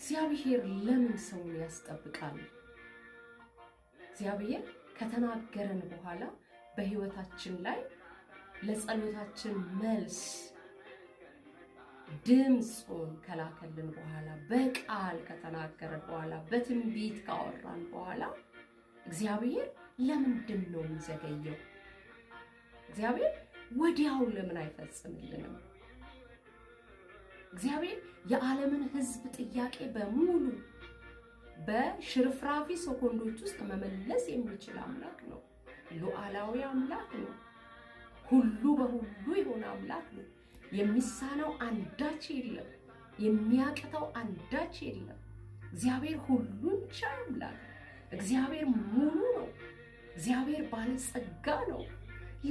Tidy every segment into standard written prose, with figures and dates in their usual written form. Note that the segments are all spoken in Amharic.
እግዚአብሔር ለምን ሰውን ያስጠብቃል? እግዚአብሔር ከተናገረን በኋላ በህይወታችን ላይ ለጸሎታችን መልስ ድምፁን ከላከልን በኋላ በቃል ከተናገረን በኋላ በትንቢት ካወራን በኋላ እግዚአብሔር ለምንድን ነው የሚዘገየው? እግዚአብሔር ወዲያው ለምን አይፈጽምልንም? እግዚአብሔር የዓለምን ሕዝብ ጥያቄ በሙሉ በሽርፍራፊ ሰኮንዶች ውስጥ መመለስ የሚችል አምላክ ነው። ሉዓላዊ አምላክ ነው። ሁሉ በሁሉ የሆነ አምላክ ነው። የሚሳነው አንዳች የለም። የሚያቅተው አንዳች የለም። እግዚአብሔር ሁሉን ቻይ አምላክ ነው። እግዚአብሔር ሙሉ ነው። እግዚአብሔር ባለጸጋ ነው።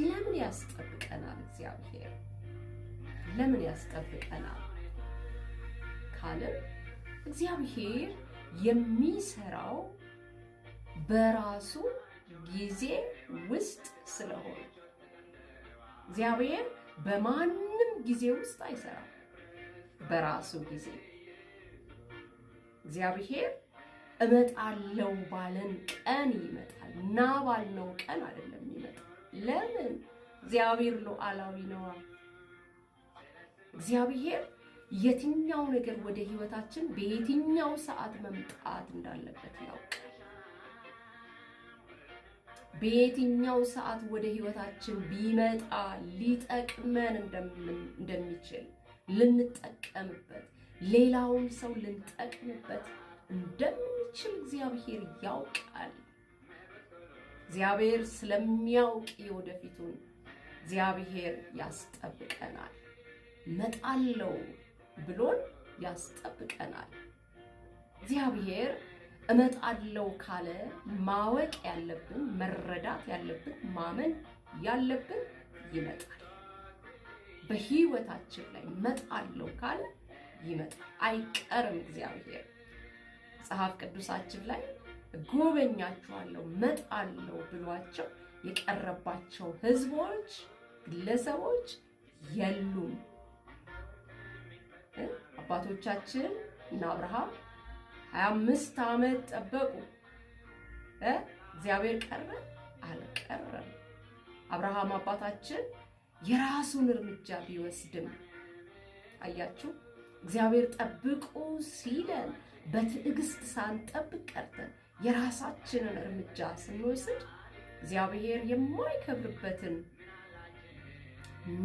ለምን ያስጠብቀናል? እግዚአብሔር ለምን ያስጠብቀናል ካለ እግዚአብሔር የሚሰራው በራሱ ጊዜ ውስጥ ስለሆነ እግዚአብሔር በማንም ጊዜ ውስጥ አይሰራም። በራሱ ጊዜ እግዚአብሔር እመጣለሁ ባለን ቀን ይመጣል። ና ባልነው ቀን አይደለም ይመጣል። ለምን? እግዚአብሔር ሉዓላዊ ነው። እግዚአብሔር የትኛው ነገር ወደ ህይወታችን በየትኛው ሰዓት መምጣት እንዳለበት ያውቃል። በየትኛው ሰዓት ወደ ህይወታችን ቢመጣ ሊጠቅመን እንደሚችል ልንጠቀምበት፣ ሌላውን ሰው ልንጠቅምበት እንደምንችል እግዚአብሔር ያውቃል። እግዚአብሔር ስለሚያውቅ የወደፊቱን እግዚአብሔር ያስጠብቀናል። መጣለው ብሎን ያስጠብቀናል። እግዚአብሔር እመጣለው ካለ ማወቅ ያለብን፣ መረዳት ያለብን፣ ማመን ያለብን ይመጣል። በህይወታችን ላይ መጣለው ካለ ይመጣል፣ አይቀርም። እግዚአብሔር መጽሐፍ ቅዱሳችን ላይ ጎበኛችኋለሁ መጣለው ብሏቸው የቀረባቸው ህዝቦች፣ ግለሰቦች የሉም። አባቶቻችን እና አብርሃም 25 ዓመት ጠበቁ። እግዚአብሔር ቀረ? አልቀረም። አብርሃም አባታችን የራሱን እርምጃ ቢወስድም አያችሁ፣ እግዚአብሔር ጠብቁ ሲለን በትዕግስት ሳንጠብቅ ቀርተን የራሳችንን እርምጃ ስንወስድ እግዚአብሔር የማይከብርበትን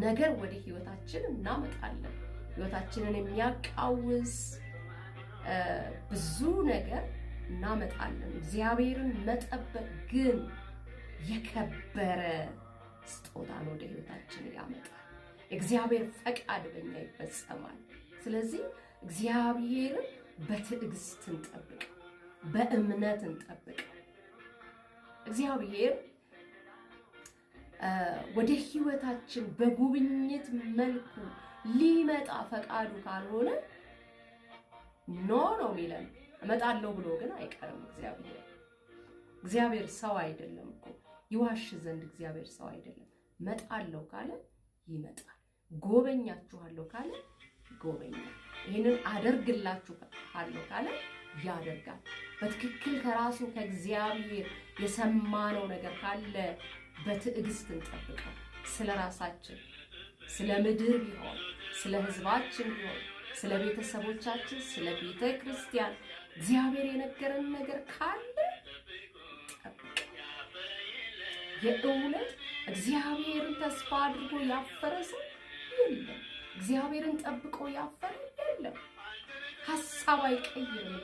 ነገር ወደ ህይወታችን እናመጣለን። ህይወታችንን የሚያቃውስ ብዙ ነገር እናመጣለን። እግዚአብሔርን መጠበቅ ግን የከበረ ስጦታን ወደ ህይወታችን ያመጣል። እግዚአብሔር ፈቃድ በእኛ ይፈጸማል። ስለዚህ እግዚአብሔርን በትዕግስት እንጠብቅ፣ በእምነት እንጠብቅ። እግዚአብሔር ወደ ህይወታችን በጉብኝት መልኩ ሊመጣ ፈቃዱ ካልሆነ ኖ ነው የሚለን። እመጣለሁ ብሎ ግን አይቀርም። እግዚአብሔር ሰው አይደለም እኮ ይዋሽ ዘንድ እግዚአብሔር ሰው አይደለም። እመጣለሁ ካለ ይመጣል። ጎበኛችኋለሁ ካለ ይጎበኛል። ይህንን አደርግላችኋለሁ ካለ ያደርጋል። በትክክል ከራሱ ከእግዚአብሔር የሰማነው ነገር ካለ በትዕግስት እንጠብቀው። ስለ ራሳችን፣ ስለ ምድር ቢሆን፣ ስለ ህዝባችን ቢሆን፣ ስለ ቤተሰቦቻችን፣ ስለ ቤተ ክርስቲያን እግዚአብሔር የነገረን ነገር ካለ ጠብቀው። የእውነት እግዚአብሔርን ተስፋ አድርጎ ያፈረ ሰው የለም። እግዚአብሔርን ጠብቆ ያፈረ የለም። ሐሳብ አይቀይርም።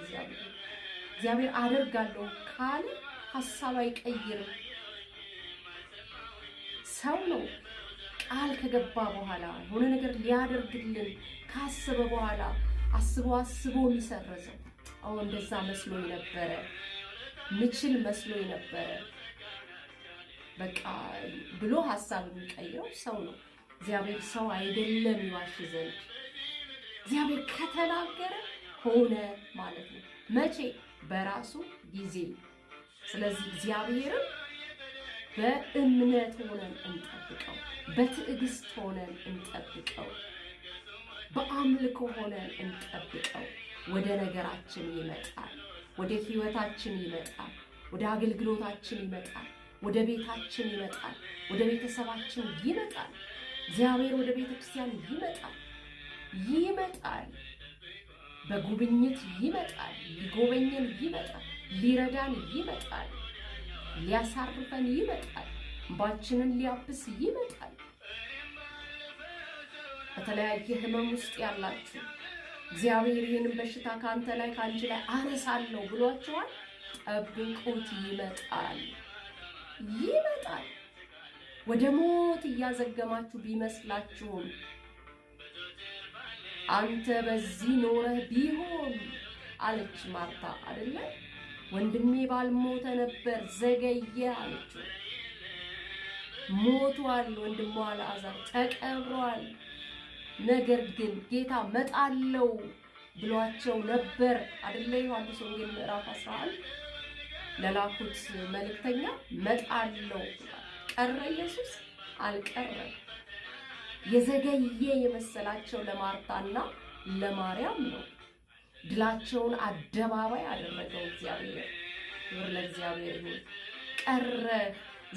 እግዚአብሔር አደርጋለሁ ካለ ሐሳብ አይቀይርም። ሰው ነው ቃል ከገባ በኋላ የሆነ ነገር ሊያደርግልን ካሰበ በኋላ አስቦ የሚሰርዘው። እንደዛ መስሎኝ ነበረ፣ ምችል መስሎኝ ነበረ በቃ ብሎ ሐሳብ የሚቀይረው ሰው ነው። እግዚአብሔር ሰው አይደለም ይዋሽ ዘንድ። እግዚአብሔር ከተናገረ ሆነ ማለት ነው። መቼ? በራሱ ጊዜ። ስለዚህ እግዚአብሔርን በእምነት ሆነን እንጠብቀው፣ በትዕግስት ሆነን እንጠብቀው፣ በአምልኮ ሆነን እንጠብቀው። ወደ ነገራችን ይመጣል፣ ወደ ህይወታችን ይመጣል፣ ወደ አገልግሎታችን ይመጣል፣ ወደ ቤታችን ይመጣል፣ ወደ ቤተሰባችን ይመጣል። እግዚአብሔር ወደ ቤተክርስቲያን ይመጣል፣ በጉብኝት ይመጣል፣ ሊጎበኘን ይመጣል፣ ሊረዳን ይመጣል፣ ሊያሳርፈን ይመጣል፣ እንባችንን ሊያብስ ይመጣል። በተለያየ ህመም ውስጥ ያላችሁ እግዚአብሔር ይህንን በሽታ ካንተ ላይ ካንቺ ላይ አነሳለሁ ብሏችኋል። ጠብቁት፣ ይመጣል። ወደ ሞት እያዘገማችሁ ቢመስላችሁም አንተ በዚህ ኖረህ ቢሆን አለች ማርታ አይደለ? ወንድሜ ባልሞተ ነበር ዘገየ አለችው። ሞቷል፣ ወንድሟ አልዓዛር ተቀብሯል። ነገር ግን ጌታ መጣለው ብሏቸው ነበር አይደለ? ዮሐንስ ወንጌል ምዕራፍ 11 ለላኩት መልእክተኛ መጣለው ቀረ። ኢየሱስ አልቀረም። የዘገየ የመሰላቸው ለማርታና ለማርያም ነው። ድላቸውን አደባባይ አደረገው እግዚአብሔር። ክብር ለእግዚአብሔር ይሁን። ቀረ፣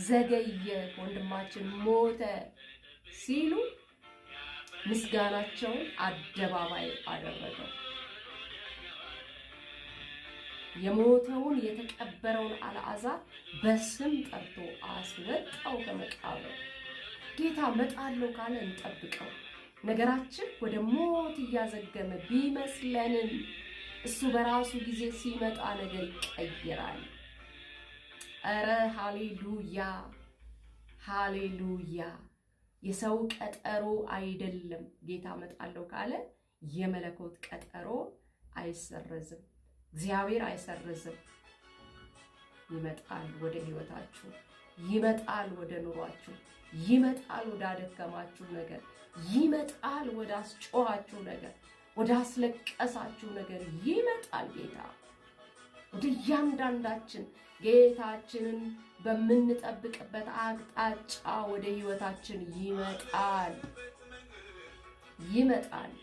ዘገየ፣ ወንድማችን ሞተ ሲሉ ምስጋናቸውን አደባባይ አደረገው። የሞተውን የተቀበረውን አልዓዛር በስም ጠርቶ አስወጣው ከመቃብር። ጌታ መጣለው ካለ እንጠብቀው። ነገራችን ወደ ሞት እያዘገመ ቢመስለንም እሱ በራሱ ጊዜ ሲመጣ ነገር ይቀየራል። ኧረ ሃሌሉያ፣ ሃሌሉያ! የሰው ቀጠሮ አይደለም። ጌታ መጣለው ካለ የመለኮት ቀጠሮ አይሰረዝም። እግዚአብሔር አይሰርዝም። ይመጣል ወደ ህይወታችሁ፣ ይመጣል ወደ ኑሯችሁ፣ ይመጣል ወደ አደከማችሁ ነገር፣ ይመጣል ወደ አስጮኻችሁ ነገር፣ ወደ አስለቀሳችሁ ነገር ይመጣል ጌታ። ወደ እያንዳንዳችን ጌታችንን በምንጠብቅበት አቅጣጫ ወደ ህይወታችን ይመጣል።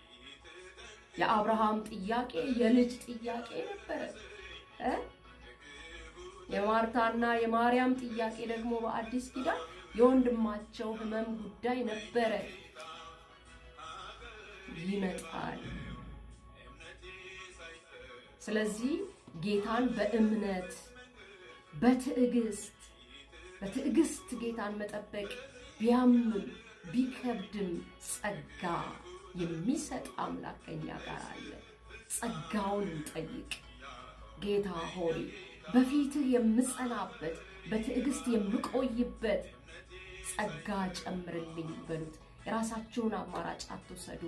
የአብርሃም ጥያቄ የልጅ ጥያቄ ነበረ። የማርታና የማርያም ጥያቄ ደግሞ በአዲስ ኪዳን የወንድማቸው ህመም ጉዳይ ነበረ። ይመጣል። ስለዚህ ጌታን በእምነት በትዕግስት ጌታን መጠበቅ ቢያምም ቢከብድም ጸጋ የሚሰጥ አምላክ ከኛ ጋር አለ። ጸጋውን እንጠይቅ። ጌታ ሆይ በፊትህ የምጸናበት በትዕግስት የምቆይበት ጸጋ ጨምርልኝ በሉት። የራሳችሁን አማራጭ አትውሰዱ።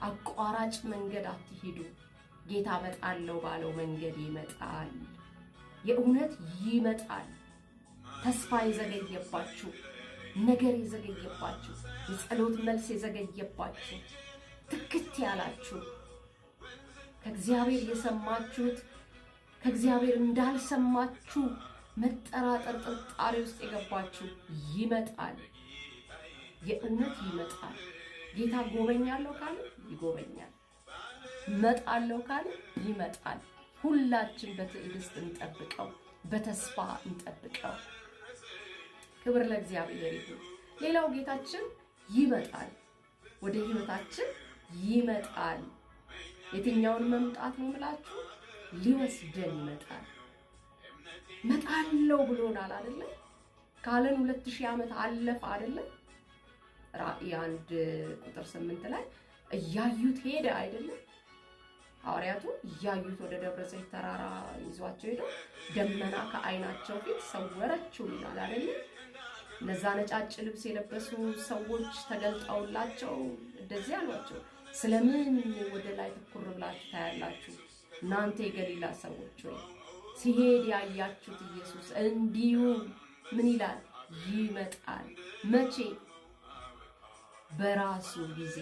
አቋራጭ መንገድ አትሂዱ። ጌታ መጣለው ባለው መንገድ ይመጣል። የእውነት ይመጣል። ተስፋ የዘገየባችሁ ነገር የዘገየባችሁ የጸሎት መልስ የዘገየባችሁ ትክት ያላችሁ ከእግዚአብሔር የሰማችሁት ከእግዚአብሔር እንዳልሰማችሁ መጠራጠር ጥርጣሬ ውስጥ የገባችሁ ይመጣል። የእውነት ይመጣል። ጌታ ጎበኛለሁ ካለ ይጎበኛል። መጣለው ካለ ይመጣል። ሁላችን በትዕግስት እንጠብቀው፣ በተስፋ እንጠብቀው። ክብር ለእግዚአብሔር ይሁን። ሌላው ጌታችን ይመጣል፣ ወደ ህይወታችን ይመጣል። የትኛውን መምጣት ነው ብላችሁ? ሊወስደን ይመጣል። መጣለው ብሎናል አይደለ? ካለን 2000 ዓመት አለፈ አይደለ? ራእይ 1:8 ላይ እያዩት ሄደ አይደለ? ሐዋርያቱ እያዩት ወደ ደብረ ዘይት ተራራ ይዟቸው ሄደው ደመና ከዓይናቸው ፊት ሰወረችው ይላል አይደለ? እነዛ ነጫጭ ልብስ የለበሱ ሰዎች ተገልጠውላቸው እንደዚህ አሏቸው፣ ስለምን ወደ ላይ ትኩር ብላችሁ ታያላችሁ? እናንተ የገሊላ ሰዎች ሆይ ሲሄድ ያያችሁት ኢየሱስ እንዲሁ ምን ይላል? ይመጣል። መቼ? በራሱ ጊዜ።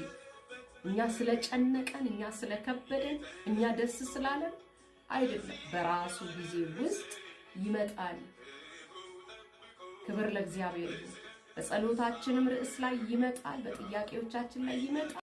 እኛ ስለጨነቀን፣ እኛ ስለከበደን፣ እኛ ደስ ስላለን አይደለም። በራሱ ጊዜ ውስጥ ይመጣል። ክብር ለእግዚአብሔር ይሁን። በጸሎታችንም ርዕስ ላይ ይመጣል። በጥያቄዎቻችን ላይ ይመጣል።